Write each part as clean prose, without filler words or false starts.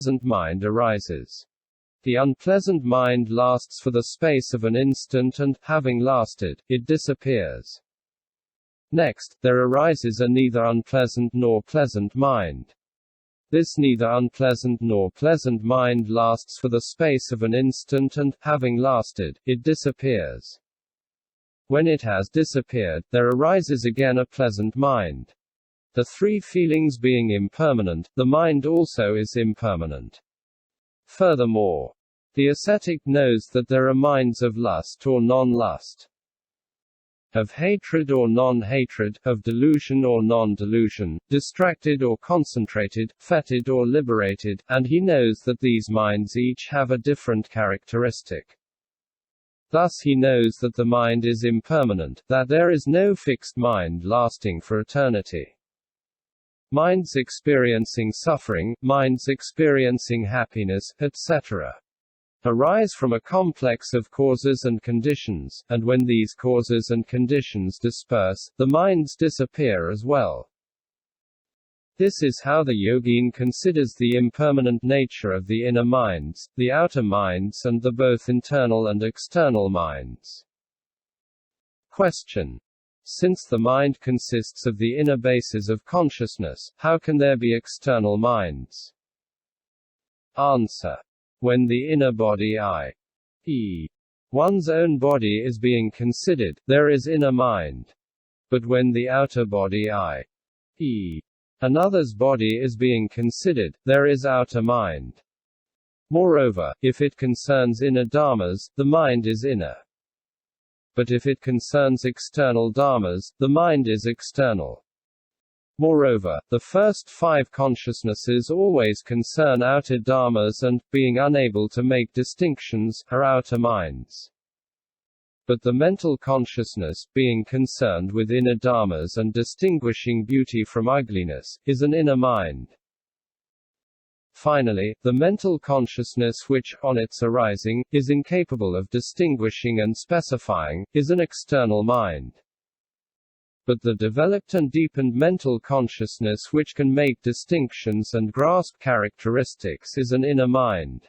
unpleasant mind arises. The unpleasant mind lasts for the space of an instant and, having lasted, it disappears. Next, there arises a neither unpleasant nor pleasant mind. This neither unpleasant nor pleasant mind lasts for the space of an instant and, having lasted, it disappears. When it has disappeared, there arises again a pleasant mind. The three feelings being impermanent, the mind also is impermanent. Furthermore, the ascetic knows that there are minds of lust or non-lust, of hatred or non-hatred, of delusion or non-delusion, distracted or concentrated, fettered or liberated, and he knows that these minds each have a different characteristic. Thus he knows that the mind is impermanent, that there is no fixed mind lasting for eternity. Minds experiencing suffering, minds experiencing happiness, etc., arise from a complex of causes and conditions, and when these causes and conditions disperse, the minds disappear as well. This is how the yogin considers the impermanent nature of the inner minds, the outer minds and the both internal and external minds. Question. Since the mind consists of the inner bases of consciousness, how can there be external minds? Answer. When the inner body i.e., one's own body is being considered, there is inner mind. But when the outer body i.e., another's body is being considered, there is outer mind. Moreover, if it concerns inner dharmas, the mind is inner. But if it concerns external dharmas, the mind is external. Moreover, the first five consciousnesses always concern outer dharmas and, being unable to make distinctions, are outer minds. But the mental consciousness, being concerned with inner dharmas and distinguishing beauty from ugliness, is an inner mind. Finally, the mental consciousness which, on its arising, is incapable of distinguishing and specifying, is an external mind. But the developed and deepened mental consciousness which can make distinctions and grasp characteristics is an inner mind.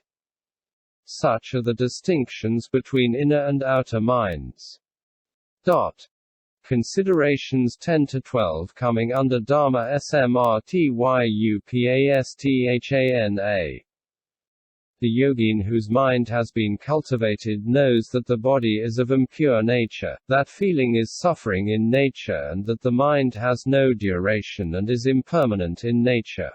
Such are the distinctions between inner and outer minds. Considerations 10 to 12 coming under Dharma Smrtyupasthana. The yogin whose mind has been cultivated knows that the body is of impure nature, that feeling is suffering in nature and that the mind has no duration and is impermanent in nature.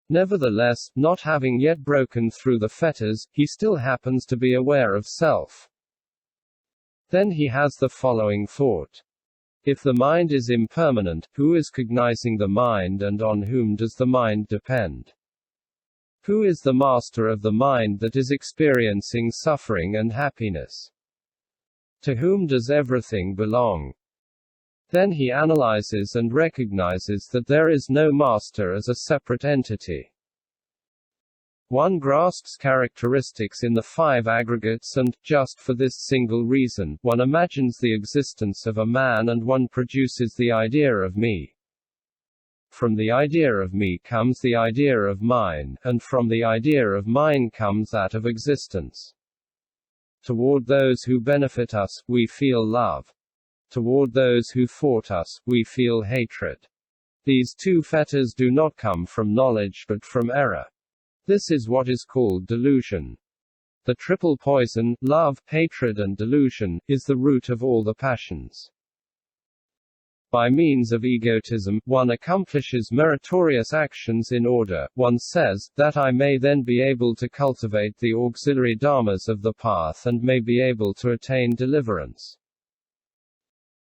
Nevertheless, not having yet broken through the fetters, he still happens to be aware of self. Then he has the following thought. If the mind is impermanent, who is cognizing the mind and on whom does the mind depend? Who is the master of the mind that is experiencing suffering and happiness? To whom does everything belong? Then he analyzes and recognizes that there is no master as a separate entity. One grasps characteristics in the five aggregates and, just for this single reason, one imagines the existence of a man and one produces the idea of me. From the idea of me comes the idea of mine, and from the idea of mine comes that of existence. Toward those who benefit us, we feel love. Toward those who thwart us, we feel hatred. These two fetters do not come from knowledge but from error. This is what is called delusion. The triple poison, love, hatred and delusion, is the root of all the passions. By means of egotism, one accomplishes meritorious actions in order, one says, that I may then be able to cultivate the auxiliary dharmas of the path and may be able to attain deliverance.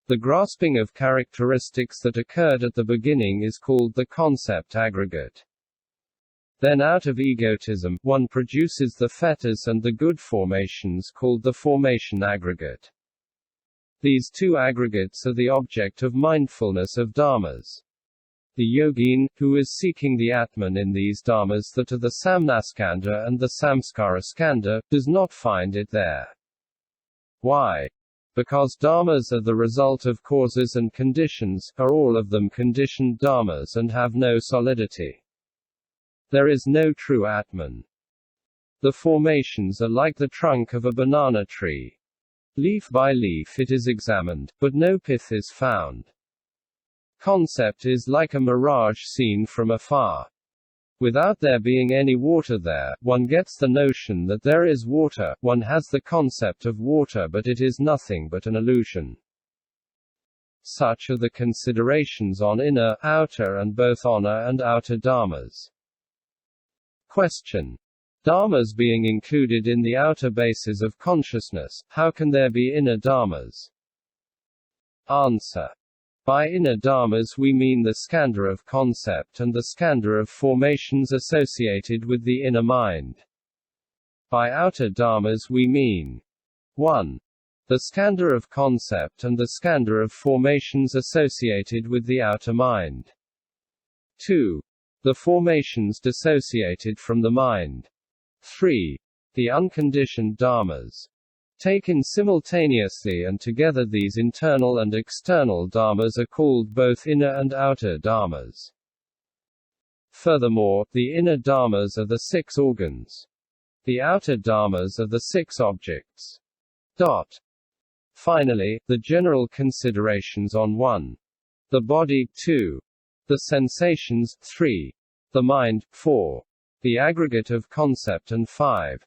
The grasping of characteristics that occurred at the beginning is called the concept aggregate. Then out of egotism, one produces the fetters and the good formations called the formation aggregate. These two aggregates are the object of mindfulness of dharmas. The yogin, who is seeking the atman in these dharmas that are the samjnaskandha and the samskaraskandha, does not find it there. Why? Because dharmas are the result of causes and conditions, are all of them conditioned dharmas and have no solidity. There is no true atman. The formations are like the trunk of a banana tree. Leaf by leaf it is examined, but no pith is found. Concept is like a mirage seen from afar. Without there being any water there, one gets the notion that there is water, one has the concept of water, but it is nothing but an illusion. Such are the considerations on inner, outer and both inner and outer dharmas. Question. Dharmas being included in the outer bases of consciousness, how can there be inner dharmas? Answer. By inner dharmas we mean the skandha of concept and the skandha of formations associated with the inner mind. By outer dharmas we mean 1. The skandha of concept and the skandha of formations associated with the outer mind. 2. The formations dissociated from the mind. 3. The unconditioned dharmas. Taken simultaneously and together, these internal and external dharmas are called both inner and outer dharmas. Furthermore, the inner dharmas are the 6 organs. The outer dharmas are the 6 objects. Finally, the general considerations on 1. The body, 2. The sensations, 3. The mind, 4. The aggregate of concept, and 5.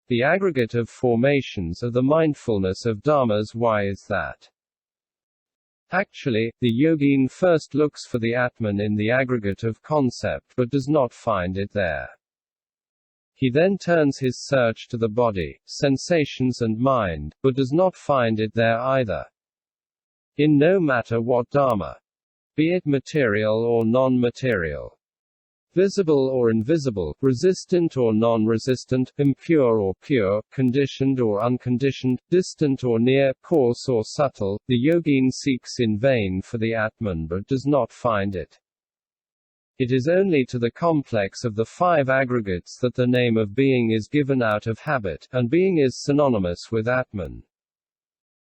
The aggregate of formations are the mindfulness of dharmas. Why is that? Actually, the yogin first looks for the atman in the aggregate of concept but does not find it there. He then turns his search to the body, sensations and mind, but does not find it there either. In no matter what dharma, be it material or non-material, visible or invisible, resistant or non-resistant, impure or pure, conditioned or unconditioned, distant or near, coarse or subtle, the yogin seeks in vain for the atman but does not find it. It is only to the complex of the 5 aggregates that the name of being is given out of habit, and being is synonymous with atman.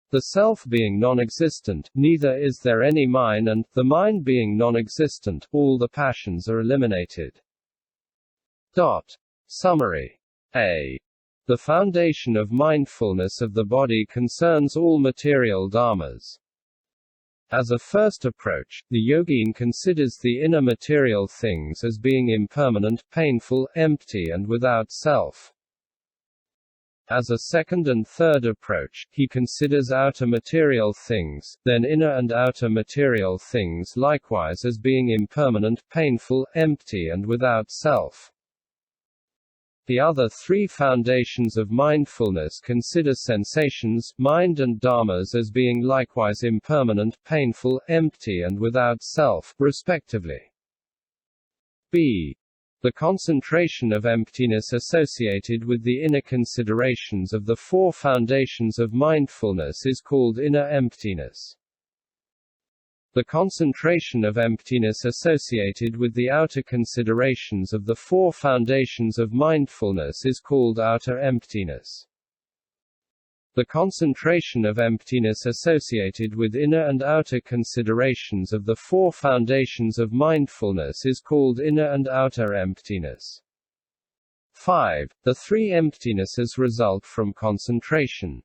The self being non-existent, neither is there any mine, and, the mind being non-existent, all the passions are eliminated. Summary. A. The foundation of mindfulness of the body concerns all material dharmas. As a first approach, the yogin considers the inner material things as being impermanent, painful, empty and without self. As a second and third approach, he considers outer material things, then inner and outer material things likewise as being impermanent, painful, empty and without self. The other 3 foundations of mindfulness consider sensations, mind and dharmas as being likewise impermanent, painful, empty and without self, respectively. B. The concentration of emptiness associated with the inner considerations of the 4 foundations of mindfulness is called inner emptiness. The concentration of emptiness associated with the outer considerations of the 4 foundations of mindfulness is called outer emptiness. The concentration of emptiness associated with inner and outer considerations of the 4 foundations of mindfulness is called inner and outer emptiness. 5. The 3 emptinesses result from concentration.